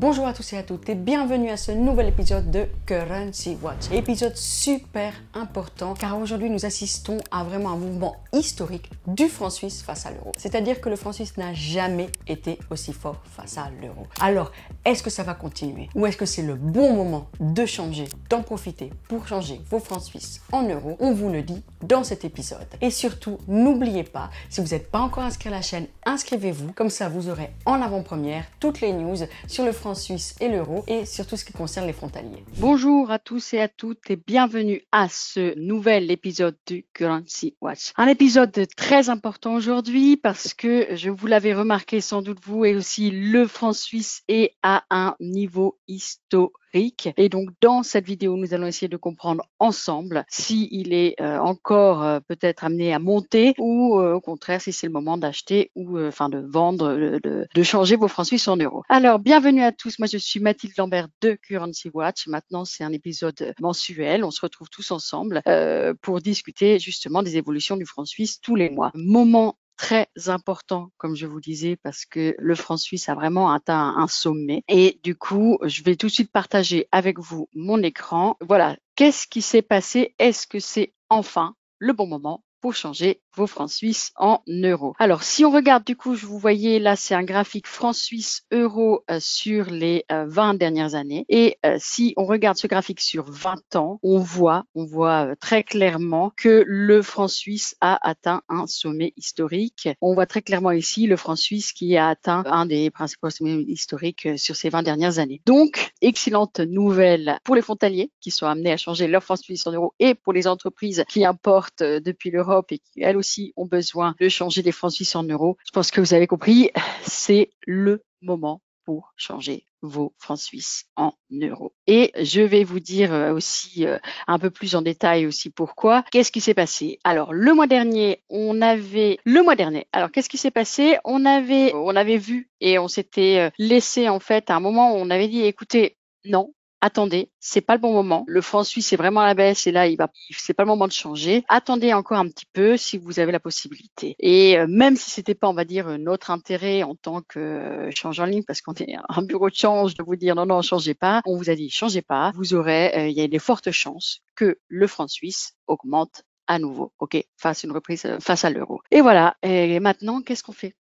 Bonjour à tous et à toutes et bienvenue à ce nouvel épisode de Currency Watch. Épisode super important car aujourd'hui nous assistons à vraiment un mouvement historique du franc suisse face à l'euro. C'est-à-dire que le franc suisse n'a jamais été aussi fort face à l'euro. Alors, est-ce que ça va continuer ou est-ce que c'est le bon moment de changer, d'en profiter pour changer vos francs suisses en euros? On vous le dit dans cet épisode. Et surtout, n'oubliez pas, si vous n'êtes pas encore inscrit à la chaîne, inscrivez-vous. Comme ça, vous aurez en avant-première toutes les news sur le franc suisse et l'euro et surtout ce qui concerne les frontaliers. Bonjour à tous et à toutes et bienvenue à ce nouvel épisode du Currency Watch. Un épisode très important aujourd'hui parce que je vous l'avez remarqué sans doute vous et aussi le franc suisse est à un niveau historique. Et donc dans cette vidéo, nous allons essayer de comprendre ensemble s'il est encore peut-être amené à monter ou au contraire si c'est le moment d'acheter ou de vendre, de changer vos francs suisses en euros. Alors bienvenue à tous, moi je suis Mathilde Lambert de Currency Watch. Maintenant c'est un épisode mensuel, on se retrouve tous ensemble pour discuter justement des évolutions du franc suisse tous les mois. Moment très important, comme je vous disais, parce que le franc suisse a vraiment atteint un sommet. Et du coup, je vais tout de suite partager avec vous mon écran. Voilà, qu'est-ce qui s'est passé? Est-ce que c'est enfin le bon moment pour changer vos francs suisses en euros? Alors, si on regarde du coup, vous voyez là, c'est un graphique francs suisse euro sur les 20 dernières années. Et si on regarde ce graphique sur 20 ans, on voit très clairement que le franc suisse a atteint un sommet historique. On voit très clairement ici le franc suisse qui a atteint un des principaux sommets historiques sur ces 20 dernières années. Donc, excellente nouvelle pour les frontaliers qui sont amenés à changer leur franc suisse en euros et pour les entreprises qui importent depuis l'Europe et qui, elles aussi, ont besoin de changer les francs suisses en euros. Je pense que vous avez compris, c'est le moment pour changer vos francs suisses en euros. Et je vais vous dire aussi un peu plus en détail aussi pourquoi. Qu'est-ce qui s'est passé? Alors, le mois dernier, alors qu'est-ce qui s'est passé? On avait vu et on s'était laissé en fait à un moment où on avait dit, écoutez, non, attendez, c'est pas le bon moment. Le franc suisse est vraiment à la baisse et là, c'est pas le moment de changer. Attendez encore un petit peu si vous avez la possibilité. Et même si c'était pas, on va dire, notre intérêt en tant que change en ligne, parce qu'on est un bureau de change, de vous dire non, changez pas. On vous a dit, changez pas. Vous aurez, il y a des fortes chances que le franc suisse augmente à nouveau. OK, face à une reprise face à l'euro. Et voilà. Et maintenant, qu'est-ce qu'on fait?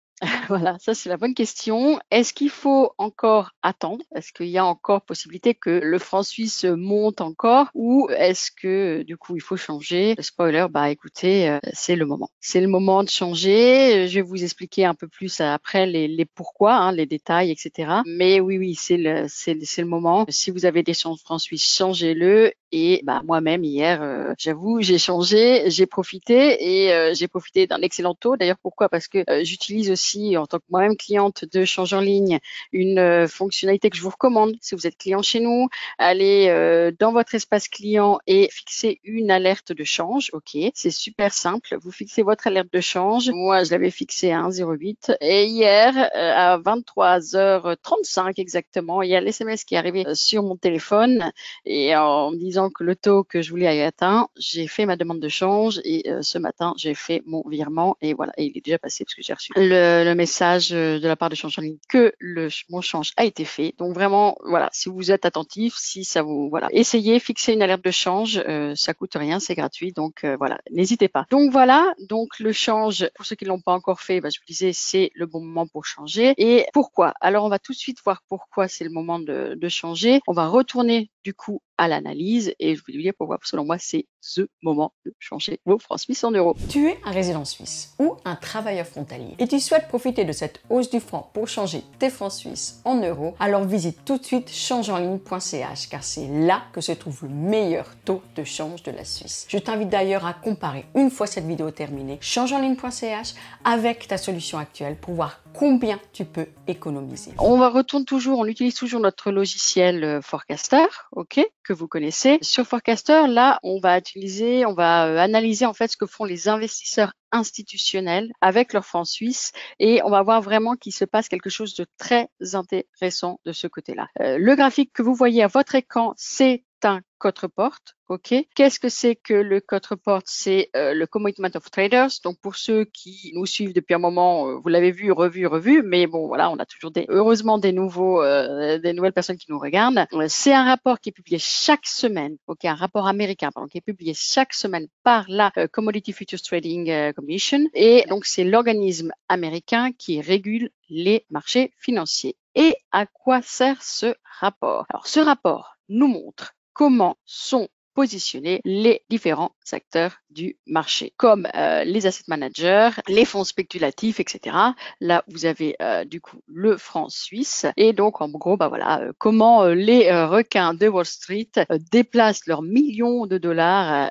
Voilà, ça c'est la bonne question. Est-ce qu'il faut encore attendre? Est-ce qu'il y a encore possibilité que le franc suisse monte encore ou est-ce que du coup il faut changer? Spoiler, écoutez, c'est le moment. C'est le moment de changer. Je vais vous expliquer un peu plus après les pourquoi, les détails, etc. Mais oui, c'est le moment. Si vous avez des francs suisses, changez-le. Et moi-même hier, j'avoue, j'ai changé, j'ai profité et j'ai profité d'un excellent taux. D'ailleurs, pourquoi? Parce que j'utilise aussi en tant que moi-même cliente de change en ligne une fonctionnalité que je vous recommande. Si vous êtes client chez nous, allez dans votre espace client et fixez une alerte de change. OK, c'est super simple. Vous fixez votre alerte de change. Moi, je l'avais fixé à 1,08 et hier à 23h35 exactement, il y a l'SMS qui est arrivé sur mon téléphone et en me disant que le taux que je voulais avait atteint, j'ai fait ma demande de change et ce matin, j'ai fait mon virement et voilà, et il est déjà passé parce que j'ai reçu le message de la part de Change en ligne que mon change a été fait. Donc vraiment, voilà, si vous êtes attentif, si ça vous, voilà, essayez, fixez une alerte de change, ça coûte rien, c'est gratuit, donc voilà, n'hésitez pas. Donc voilà, donc le change, pour ceux qui l'ont pas encore fait, je vous disais, c'est le bon moment pour changer. Et pourquoi? Alors on va tout de suite voir pourquoi c'est le moment de changer. On va retourner du coup à l'analyse et je vous dis pourquoi, selon moi, c'est ce moment de changer vos francs suisses en euros. Tu es un résident suisse ou un travailleur frontalier et tu souhaites profiter de cette hausse du franc pour changer tes francs suisses en euros, alors visite tout de suite changeenligne.ch car c'est là que se trouve le meilleur taux de change de la Suisse. Je t'invite d'ailleurs à comparer une fois cette vidéo terminée changeenligne.ch avec ta solution actuelle pour voir combien tu peux économiser. On utilise toujours notre logiciel Forecaster, OK, que vous connaissez. Sur Forecaster, là, on va analyser en fait ce que font les investisseurs institutionnels avec leurs francs suisses et on va voir vraiment qu'il se passe quelque chose de très intéressant de ce côté-là. Le graphique que vous voyez à votre écran, c'est un code report. OK. Qu'est-ce que c'est que le code report? C'est le commitment of traders. Donc pour ceux qui nous suivent depuis un moment, vous l'avez vu, revu, mais bon voilà, on a toujours heureusement des nouvelles personnes qui nous regardent. C'est un rapport qui est publié chaque semaine. OK, un rapport américain, pardon, qui est publié chaque semaine par la Commodity Futures Trading Commission. Et donc c'est l'organisme américain qui régule les marchés financiers. Et à quoi sert ce rapport? Alors ce rapport nous montre comment sont positionnés les différents acteurs du marché, comme les asset managers, les fonds spéculatifs, etc. Là, vous avez du coup le franc suisse. Et donc, en gros, comment les requins de Wall Street déplacent leurs millions de dollars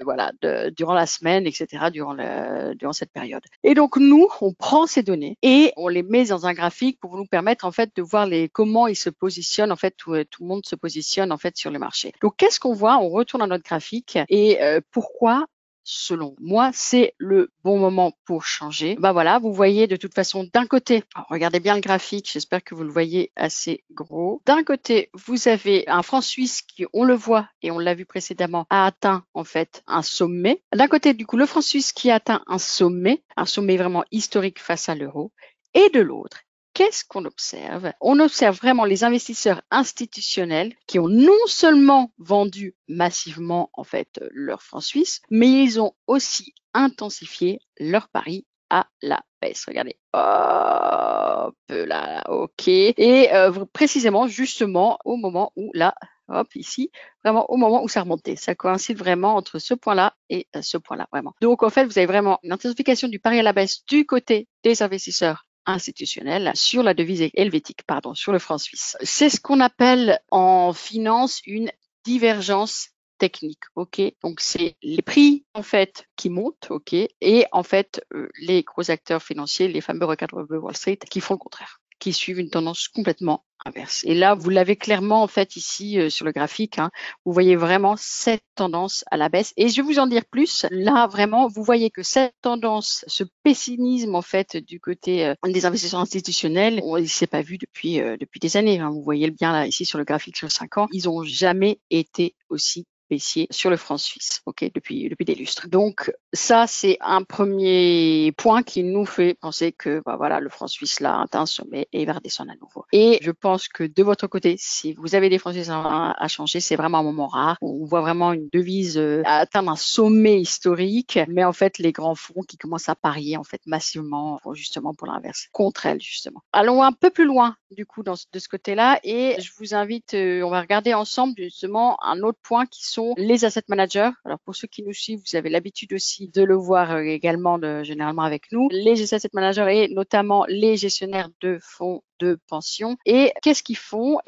durant la semaine, etc., durant cette période. Et donc, nous, on prend ces données et on les met dans un graphique pour nous permettre en fait de voir comment ils se positionnent. En fait, tout le monde se positionne en fait sur le marché. Donc, qu'est-ce qu'on voit? On retourne à notre graphique et pourquoi? Selon moi, c'est le bon moment pour changer. Vous voyez de toute façon d'un côté, regardez bien le graphique, j'espère que vous le voyez assez gros. D'un côté, vous avez un franc suisse qui, on le voit et on l'a vu précédemment, a atteint en fait un sommet. D'un côté, du coup, le franc suisse qui a atteint un sommet vraiment historique face à l'euro. Et de l'autre, qu'est-ce qu'on observe? On observe vraiment les investisseurs institutionnels qui ont non seulement vendu massivement en fait leur franc suisse, mais ils ont aussi intensifié leur pari à la baisse. Regardez, hop là, ok. Et précisément, justement, au moment où là, hop, ici, vraiment au moment où ça remontait. Ça coïncide vraiment entre ce point-là et ce point-là, vraiment. Donc, en fait, vous avez vraiment une intensification du pari à la baisse du côté des investisseurs institutionnel sur la devise helvétique, sur le franc suisse. C'est ce qu'on appelle en finance une divergence technique, ok? Donc c'est les prix en fait qui montent, ok? Et en fait les gros acteurs financiers, les fameux requins de Wall Street, qui font le contraire, qui suivent une tendance complètement inverse. Et là, vous l'avez clairement en fait ici sur le graphique. Vous voyez vraiment cette tendance à la baisse. Et je vais vous en dire plus. Là, vraiment, vous voyez que cette tendance, ce pessimisme en fait du côté des investisseurs institutionnels, on ne s'est pas vu depuis des années. Vous voyez le bien là ici sur le graphique sur 5 ans. Ils n'ont jamais été aussi baissier sur le franc suisse, ok, depuis des lustres. Donc ça, c'est un premier point qui nous fait penser que le franc suisse là a atteint un sommet et il va redescendre à nouveau. Et je pense que de votre côté, si vous avez des francs suisses à changer, c'est vraiment un moment rare. On voit vraiment une devise atteindre un sommet historique, mais en fait les grands fonds qui commencent à parier en fait massivement justement pour l'inverse, contre elle justement. Allons un peu plus loin du coup de ce côté-là et je vous invite, on va regarder ensemble justement un autre point qui sont les asset managers. Alors pour ceux qui nous suivent, vous avez l'habitude aussi de le voir également généralement avec nous. Les asset managers et notamment les gestionnaires de fonds de pension. Et qu'est-ce qu'ils font?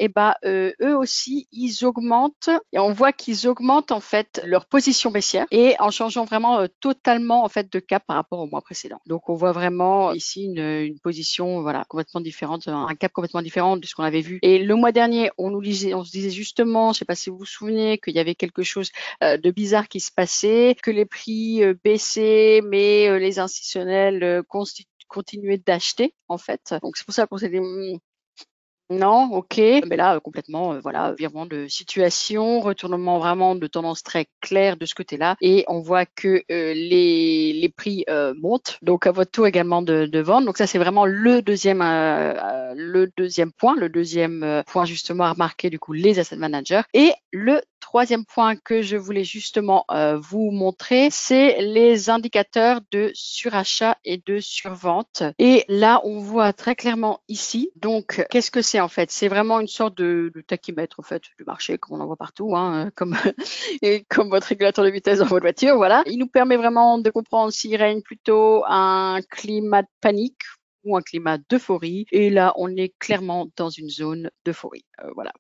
Eux aussi, ils augmentent et on voit qu'ils augmentent en fait leur position baissière et en changeant vraiment totalement en fait de cap par rapport au mois précédent. Donc on voit vraiment ici une position complètement différente, un cap complètement différent de ce qu'on avait vu. Et le mois dernier, on se disait justement, je ne sais pas si vous vous souvenez, qu'il y avait quelque chose de bizarre qui se passait, que les prix baissaient, mais les institutionnels continuer d'acheter en fait. Donc c'est pour ça qu'on s'est dit non, ok, mais là complètement virement de situation, retournement vraiment de tendance très claire de ce côté-là et on voit que les prix montent, donc à votre tour également de vendre. Donc ça c'est vraiment le deuxième point justement à remarquer du coup les asset managers. Et le troisième point que je voulais justement vous montrer, c'est les indicateurs de surachat et de survente. Et là, on voit très clairement ici. Donc, qu'est-ce que c'est en fait? C'est vraiment une sorte de tachymètre en fait du marché, comme on en voit partout, comme votre régulateur de vitesse dans votre voiture. Voilà. Il nous permet vraiment de comprendre s'il règne plutôt un climat de panique ou un climat d'euphorie. Et là, on est clairement dans une zone d'euphorie.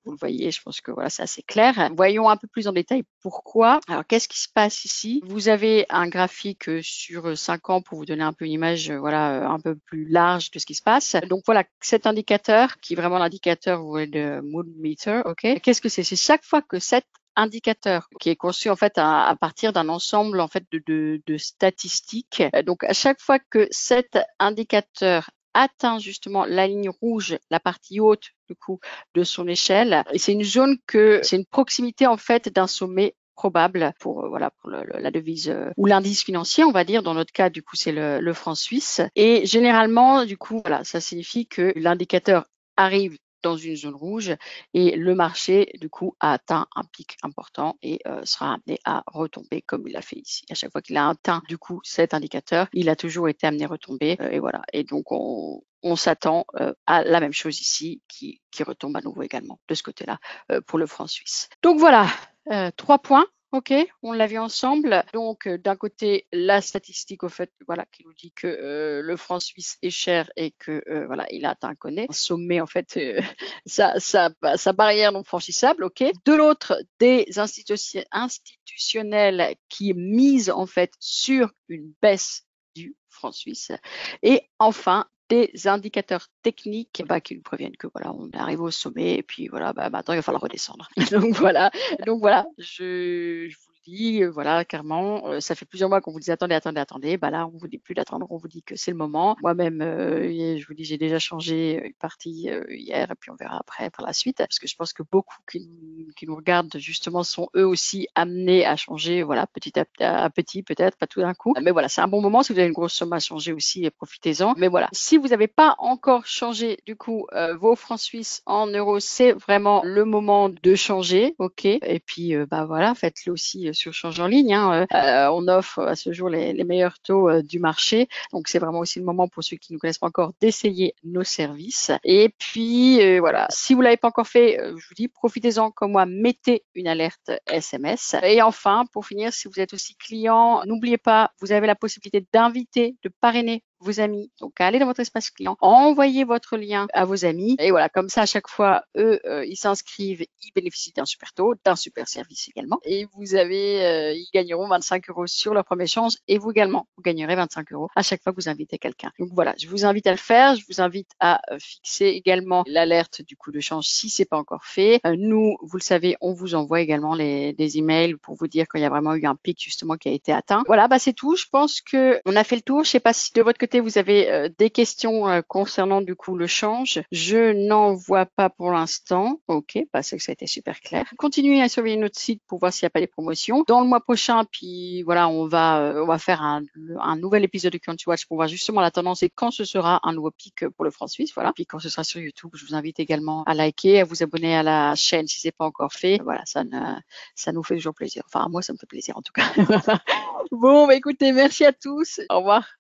Vous le voyez, je pense que c'est assez clair. Voyons un peu plus en détail pourquoi. Alors, qu'est-ce qui se passe ici? Vous avez un graphique sur 5 ans pour vous donner un peu une image un peu plus large de ce qui se passe. Donc, voilà, cet indicateur qui est vraiment l'indicateur de mood meter, ok? Qu'est-ce que c'est? C'est chaque fois que cet indicateur qui est conçu en fait à partir d'un ensemble en fait de statistiques. Donc à chaque fois que cet indicateur atteint justement la ligne rouge, la partie haute du coup de son échelle, et c'est une zone c'est une proximité en fait d'un sommet probable pour la devise ou l'indice financier, on va dire. Dans notre cas, du coup, c'est le franc suisse. Et généralement, du coup, voilà, ça signifie que l'indicateur arrive dans une zone rouge et le marché, du coup, a atteint un pic important et sera amené à retomber comme il l'a fait ici. À chaque fois qu'il a atteint, du coup, cet indicateur, il a toujours été amené à retomber et voilà. Et donc, on s'attend à la même chose ici qui retombe à nouveau également de ce côté-là pour le franc suisse. Donc voilà, 3 points. Ok, on l'a vu ensemble. Donc, d'un côté, la statistique au fait, voilà, qui nous dit que le franc suisse est cher et que voilà, il a atteint un sommet en fait, sa barrière non franchissable. Ok. De l'autre, des institutionnels qui misent en fait sur une baisse du franc suisse. Et enfin, des indicateurs techniques qui nous préviennent que voilà, on arrive au sommet et puis voilà, maintenant il va falloir redescendre. Donc voilà, je vous le dis, voilà, clairement, ça fait plusieurs mois qu'on vous dit attendez. Là, on vous dit plus d'attendre, on vous dit que c'est le moment. Moi-même, je vous dis, j'ai déjà changé une partie hier et puis on verra après par la suite, parce que je pense que beaucoup qui nous regardent justement sont eux aussi amenés à changer, voilà, petit à petit, peut-être pas tout d'un coup. Mais voilà, c'est un bon moment. Si vous avez une grosse somme à changer aussi, profitez-en. Mais voilà, si vous n'avez pas encore changé du coup vos francs suisses en euros, c'est vraiment le moment de changer, ok. Et puis voilà, faites-le aussi sur change en ligne. On offre à ce jour les meilleurs taux du marché, donc c'est vraiment aussi le moment pour ceux qui ne connaissent pas encore d'essayer nos services. Et puis voilà, si vous l'avez pas encore fait, je vous dis profitez-en comme moi, mettez une alerte SMS. Et enfin, pour finir, si vous êtes aussi client, n'oubliez pas, vous avez la possibilité d'inviter, de parrainer vos amis. Donc, allez dans votre espace client, envoyez votre lien à vos amis. Et voilà, comme ça, à chaque fois, eux, ils s'inscrivent, ils bénéficient d'un super taux, d'un super service également. Et ils gagneront 25 € sur leur premier échange. Et vous également, vous gagnerez 25 € à chaque fois que vous invitez quelqu'un. Donc voilà, je vous invite à le faire. Je vous invite à fixer également l'alerte du coup de change si c'est pas encore fait. Nous, vous le savez, on vous envoie également des emails pour vous dire quand il y a vraiment eu un pic justement qui a été atteint. Voilà, c'est tout. Je pense que on a fait le tour. Je sais pas si de votre côté vous avez des questions concernant du coup le change. Je n'en vois pas pour l'instant. Ok, c'est que ça a été super clair. Continuez à surveiller notre site pour voir s'il n'y a pas des promotions. Dans le mois prochain, puis voilà, on va faire un nouvel épisode de Currency Watch pour voir justement la tendance et quand ce sera un nouveau pic pour le franc suisse. Voilà. Puis quand ce sera sur YouTube, je vous invite également à liker, à vous abonner à la chaîne si c'est pas encore fait. Voilà, ça nous fait toujours plaisir. Enfin, moi, ça me fait plaisir en tout cas. Bon, écoutez, merci à tous. Au revoir.